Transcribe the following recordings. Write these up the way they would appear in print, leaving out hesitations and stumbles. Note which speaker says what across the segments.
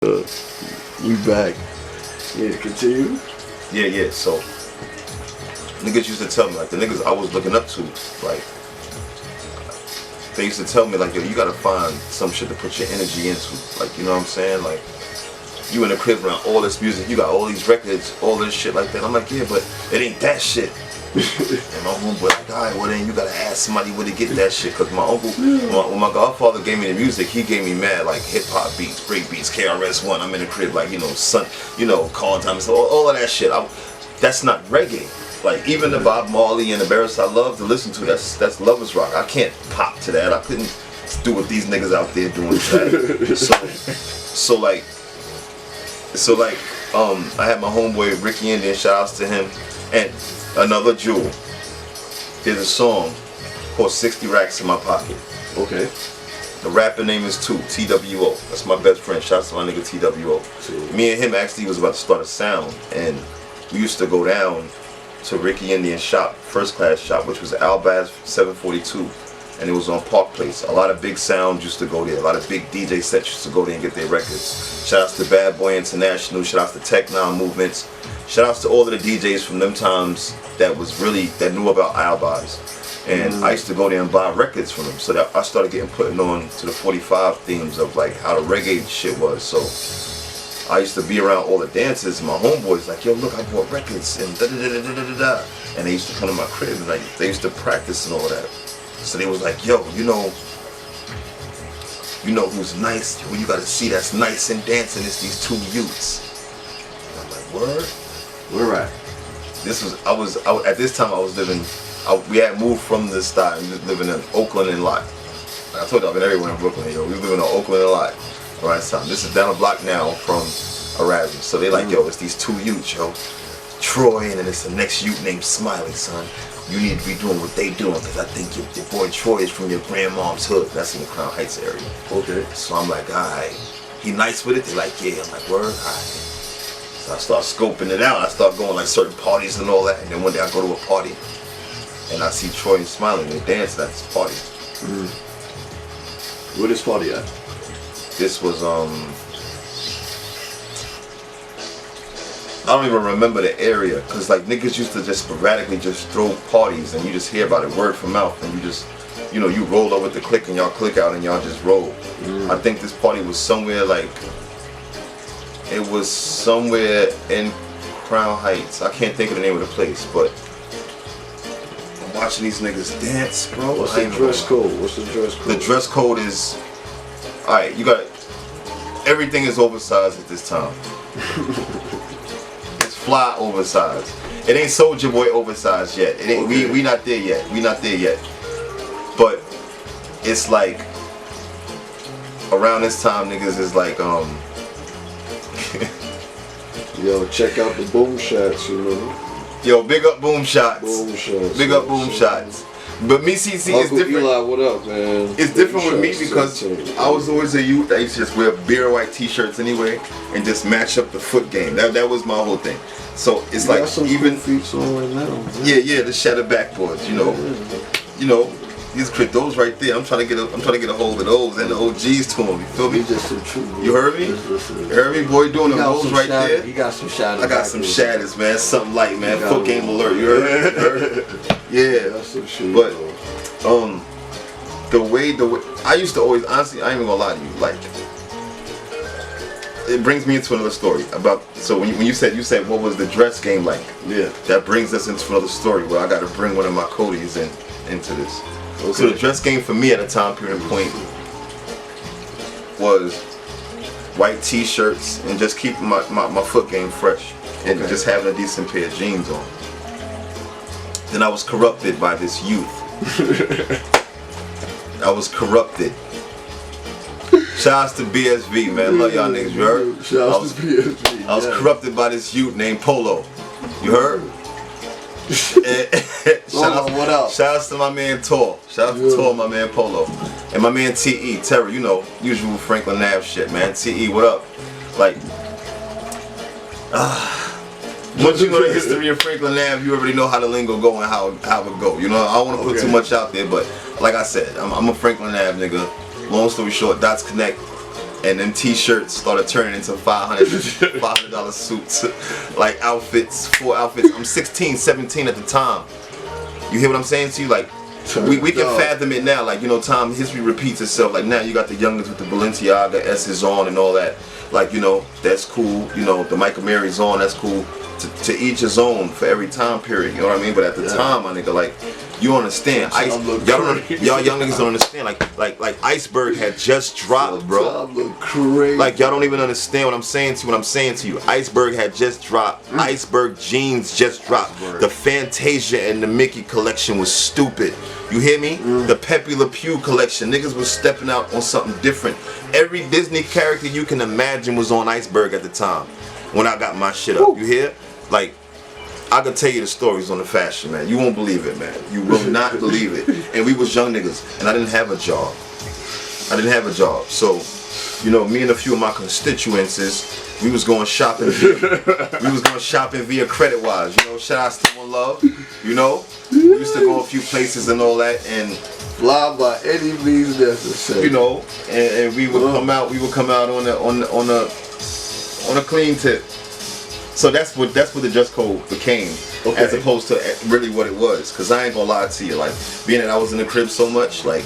Speaker 1: We back. Yeah, continue.
Speaker 2: Yeah. So niggas used to tell me, like the niggas I was looking up to, like they used to tell me like, yo, you gotta find some shit to put your energy into. Like, you know what I'm saying? Like, you in the crib around all this music, you got all these records, all this shit like that. I'm like, yeah, but it ain't that shit. And my homeboy like, alright, well then you gotta ask somebody where to get that shit. Cause my uncle, when my godfather gave me the music, he gave me mad like hip hop beats, break beats, KRS-One. I'm in the crib like, you know, Call Time, all of that shit. That's not reggae. Like even the Bob Marley and the Barris I love to listen to, that's lovers rock. I can't pop to that. I couldn't do what these niggas out there doing to that. So I had my homeboy Ricky Indian, shout outs to him, and another jewel. There's a song called 60 Racks in My Pocket.
Speaker 1: Okay.
Speaker 2: The rapper name is T.2. That's my best friend. Shouts to my nigga T.2. Me and him actually was about to start a sound, and we used to go down to Ricky Indian's shop, first class shop, which was Albaz 742, and it was on Park Place. A lot of big sounds used to go there. A lot of big DJ sets used to go there and get their records. Shout outs to Bad Boy International. Shout outs to Tech Nine Movements. Shout outs to all of the DJs from them times that knew about Albaz. And I used to go there and buy records from them. So that I started getting put on to the 45 themes of like how the reggae shit was. So I used to be around all the dances, and my homeboys like, yo, look, I bought records and da-da-da-da-da-da-da. And they used to come to my crib and like they used to practice and all that. So they was like, yo, you know who's nice, who you gotta see that's nice and dancing, it's these two youths. And I'm like, word?
Speaker 1: Where at?
Speaker 2: At this time I was living, we had moved from this side, we was living in Oakland and Lot. I told you I've been everywhere in Brooklyn, yo. We was living in Oakland and Lot. Right, son. This is down the block now from Erasmus. So they like, yo, it's these two youths, yo. Troy, and then it's the next youth named Smiley, son. You need to be doing what they doing, because I think your boy Troy is from your grandmom's hood. That's in the Crown Heights area.
Speaker 1: Okay.
Speaker 2: So I'm like, alright. He nice with it? They're like, yeah. I'm like, word? Alright. So I start scoping it out. I start going like certain parties and all that. And then one day I go to a party, and I see Troy and Smiley, and they dance at this party.
Speaker 1: Where this party at?
Speaker 2: This was, I don't even remember the area, cause like niggas used to just sporadically just throw parties, and you just hear about it word from mouth, and you just, you know, you roll over the click and y'all click out and y'all just roll. I think this party was somewhere like, it was somewhere in Crown Heights. I can't think of the name of the place, but I'm watching these niggas dance, bro.
Speaker 1: What's the dress code? What's the dress code?
Speaker 2: The dress code is, alright, you got, everything is oversized at this time. It's fly oversized. It ain't Soulja Boy oversized yet. It ain't. Okay. We not there yet. We not there yet. But it's like around this time, niggas is like
Speaker 1: Yo, check out the boom shots, you know.
Speaker 2: Yo, big up boom shots.
Speaker 1: Boom shots.
Speaker 2: Big up boom shots. But me, see, it's different.
Speaker 1: Eli, what up, man?
Speaker 2: It's different with me because I was always a youth. I used to just wear beer white t-shirts anyway and just match up the foot game. That was my whole thing. So it's
Speaker 1: you
Speaker 2: like
Speaker 1: got some
Speaker 2: even
Speaker 1: feet on right now. Man.
Speaker 2: Yeah, the shadow backboards. You know, these those right there. I'm trying to get a hold of those and the OGs to them. You feel me? You heard me? You heard me, boy? Doing those right there.
Speaker 3: You got some shadows.
Speaker 2: I got some shadows, man. Something light, man. Foot game alert. You heard me? Yeah.
Speaker 1: That's some shit,
Speaker 2: but the way I used to always, honestly, I ain't even gonna lie to you, like it brings me into another story about, so when you said what was the dress game like?
Speaker 1: Yeah.
Speaker 2: That brings us into another story where I gotta bring one of my Codys into this. Okay. So the dress game for me at a time period point was white t-shirts and just keeping my foot game fresh and just having a decent pair of jeans on. Then I was corrupted by this youth. I was corrupted. Shouts to BSV, man. Love y'all niggas, you heard?
Speaker 1: Shouts to BSV.
Speaker 2: I was corrupted by this youth named Polo. You heard?
Speaker 1: What up?
Speaker 2: Shouts to my man Tor. Shouts to Tor, my man Polo. And my man T.E. Terry, you know, usual Franklin Ave shit, man. T.E., what up? Like, once you know the history of Franklin Ave, you already know how the lingo go and how it go. You know, I don't want to put too much out there, but like I said, I'm a Franklin Ave nigga. Long story short, Dots Connect. and them t-shirts started turning into $500 suits, like outfits, full outfits. I'm 16, 17 at the time. You hear what I'm saying to you? Like, we can fathom it now. Like, you know, time, history repeats itself. Like, now you got the youngins with the Balenciaga S's on and all that. Like, you know, that's cool. You know, the Michael Mary's on, that's cool. To each his own for every time period. You know what I mean? But at the time, my nigga, like, you understand. Y'all young niggas don't understand. Like Iceberg had just dropped, bro. Like, y'all don't even understand what I'm saying to you. Iceberg had just dropped. Iceberg jeans just dropped. The Fantasia and the Mickey collection was stupid. You hear me? The Pepe Le Pew collection. Niggas was stepping out on something different. Every Disney character you can imagine was on Iceberg at the time when I got my shit up. You hear? Like, I could tell you the stories on the fashion, man. You won't believe it, man. You will not believe it. And we was young niggas, and I didn't have a job. So, you know, me and a few of my constituencies, we was going shopping via Credit Wise. You know, shout out to One Love. You know, we used to go a few places and all that, and
Speaker 1: fly by any means necessary.
Speaker 2: You know, and we would come out. We would come out on a clean tip. So that's what the dress code became, as opposed to really what it was. Cause I ain't gonna lie to you, like, being that I was in the crib so much, like,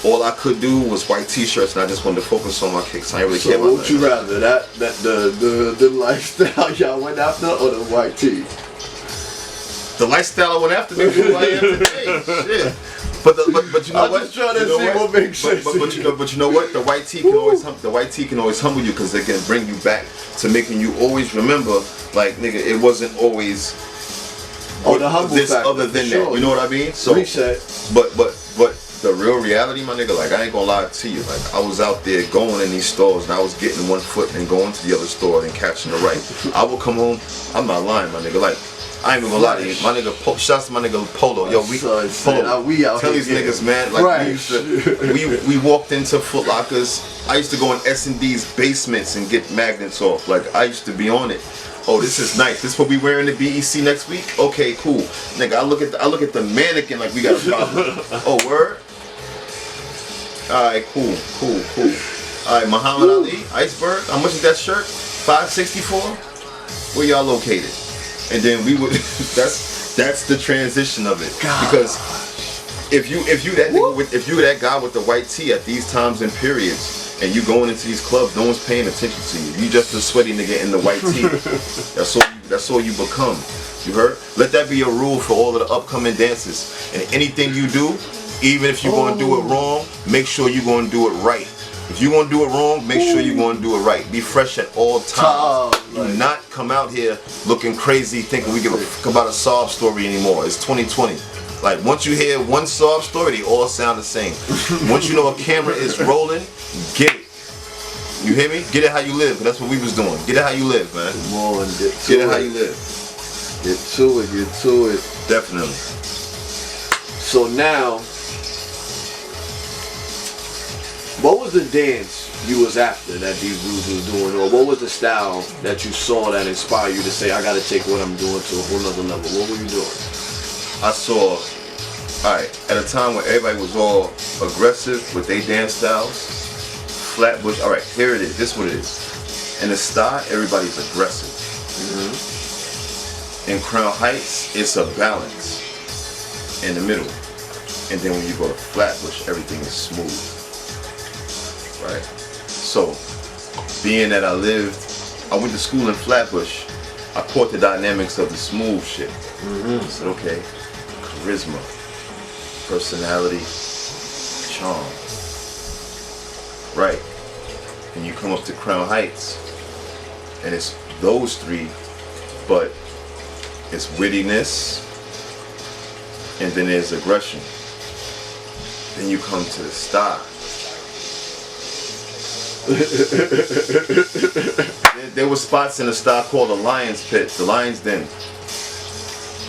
Speaker 2: all I could do was white t-shirts, and I just wanted to focus on my kicks. I ain't really care about that.
Speaker 1: So what would you rather, the lifestyle y'all went after, or the white tee?
Speaker 2: The lifestyle I went after, nigga, who I am today. Shit. But you know what?
Speaker 1: I'm just trying to see what makes sense.
Speaker 2: But you know what? The white tee can always humble you, because it can bring you back to making you always remember, like, nigga, it wasn't always
Speaker 1: the humble
Speaker 2: this
Speaker 1: factor,
Speaker 2: other than that. You know what I mean? So
Speaker 1: reset.
Speaker 2: But the real reality, my nigga, like, I ain't gonna lie to you. Like, I was out there going in these stores, and I was getting one foot and going to the other store and catching the right. I would come home. I'm not lying, my nigga. Like, I ain't even gonna lie to you, my nigga. Shouts to my nigga Polo. Yo, we out tell these niggas, man. Like, we walked into Foot Lockers. I used to go in S&D's basements and get magnets off. Like, I used to be on it. Oh, this is nice. This what we wearing the BEC next week? Okay, cool. Nigga, I look at the mannequin like we got a problem. Oh, word. All right, cool. All right, Muhammad Ali, Iceberg. How much is that shirt? $564. Where y'all located? And then we would. That's the transition of it. Because if you that guy with the white tee at these times and periods, and you going into these clubs, no one's paying attention to you. You just a sweaty nigga in the white tee. That's all you become. You heard? Let that be a rule for all of the upcoming dances. And anything you do, even if you're gonna do it wrong, make sure you're gonna do it right. If you're gonna do it wrong, make sure you're gonna do it right. Be fresh at all times. Do not come out here looking crazy thinking we give a fuck about a sob story anymore. It's 2020. Like, once you hear one sob story, they all sound the same. Once you know a camera is rolling, get it. You hear me? Get it how you live. That's what we was doing. Get it how you live, man.
Speaker 1: Come on, get
Speaker 2: it how you live.
Speaker 1: Get to it.
Speaker 2: Definitely.
Speaker 1: So now, what was the dance you was after that these dudes was doing, or what was the style that you saw that inspired you to say, I gotta take what I'm doing to a whole nother level? What were you doing?
Speaker 2: I saw, alright, at a time when everybody was all aggressive with their dance styles, Flatbush, alright, here it is, this is what it is. In the style, everybody's aggressive. In Crown Heights, it's a balance in the middle. And then when you go to Flatbush, everything is smooth. Right? So, being that I went to school in Flatbush, I caught the dynamics of the smooth shit. I said, okay, charisma, personality, charm. Right. And you come up to Crown Heights, and it's those three, but it's wittiness, and then there's aggression. Then you come to the style. There were spots in the style called the Lion's Pit, the Lion's Den.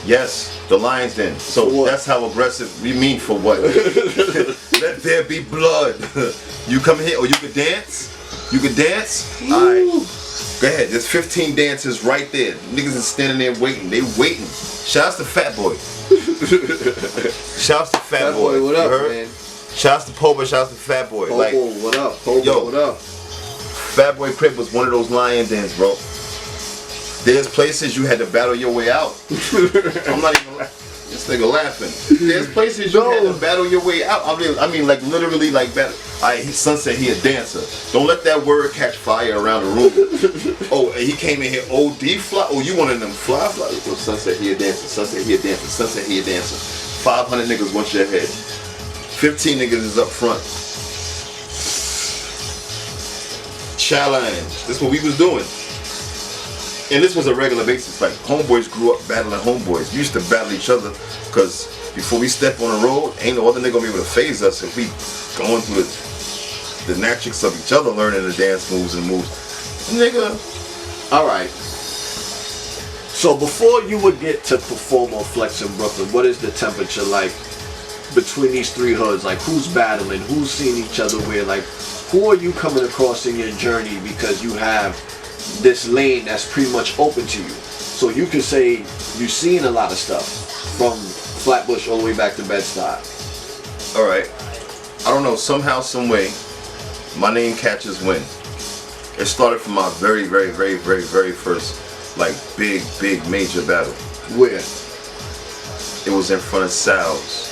Speaker 2: Yes, the Lion's Den. So that's how aggressive we mean for what? Let there be blood. You come here, or you could dance? You could dance? Alright. Go ahead, there's 15 dancers right there. Niggas is standing there waiting. They waiting. Shouts to Fat Boy. Shouts to Fat Boy.
Speaker 1: What up, man?
Speaker 2: Shouts to Pobo, shouts to Fat Boy.
Speaker 1: Pobo, what up? Pobo, what up?
Speaker 2: Fat Boy Crip was one of those lion dens, bro. There's places you had to battle your way out. I'm not even this nigga laughing. There's places you had to battle your way out. I mean like literally like battle. Son said he a dancer. Don't let that word catch fire around the room. Oh, he came in here OD fly. Oh, you one of them fly? Oh, Son said he a dancer. Son said he a dancer. Son said he a dancer. 500 niggas want your head. 15 niggas is up front. Challenge. This is what we was doing. And this was a regular basis. Like homeboys grew up battling homeboys. We used to battle each other because before we step on the road, ain't no other nigga gonna be able to phase us if we going through the naturals of each other, learning the dance moves and moves. Nigga.
Speaker 1: Alright. So before you would get to perform or flex in Brooklyn, what is the temperature like between these three hoods? Like who's battling? Who's seeing each other where? Like who are you coming across in your journey because you have this lane that's pretty much open to you? So you could say you've seen a lot of stuff from Flatbush all the way back to Bed-Stuy.
Speaker 2: Alright. I don't know, somehow, some way, my name catches wind. It started from my very, very, very, very, very first, like, big, major battle.
Speaker 1: Where?
Speaker 2: It was in front of Sal's.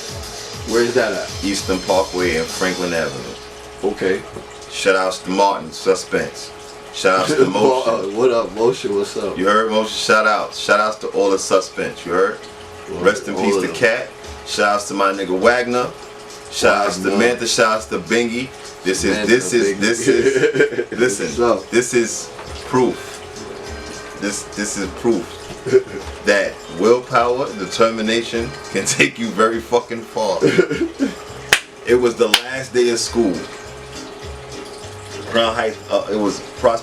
Speaker 1: Where is that at?
Speaker 2: Eastern Parkway and Franklin Avenue.
Speaker 1: Okay.
Speaker 2: Shout outs to Martin, Suspense. Shout outs to Motion.
Speaker 1: What up, Motion? What's up?
Speaker 2: You heard, Motion? Shout outs. Shout outs to all the Suspense. You heard?
Speaker 1: Well,
Speaker 2: rest in peace to Cat. Shout outs to my nigga Wagner. Shout outs to Mantha. Shout outs to Bingy. This is proof. This is proof that willpower, determination can take you very fucking far. It was the last day of school. Crown Heights, it was Prospect.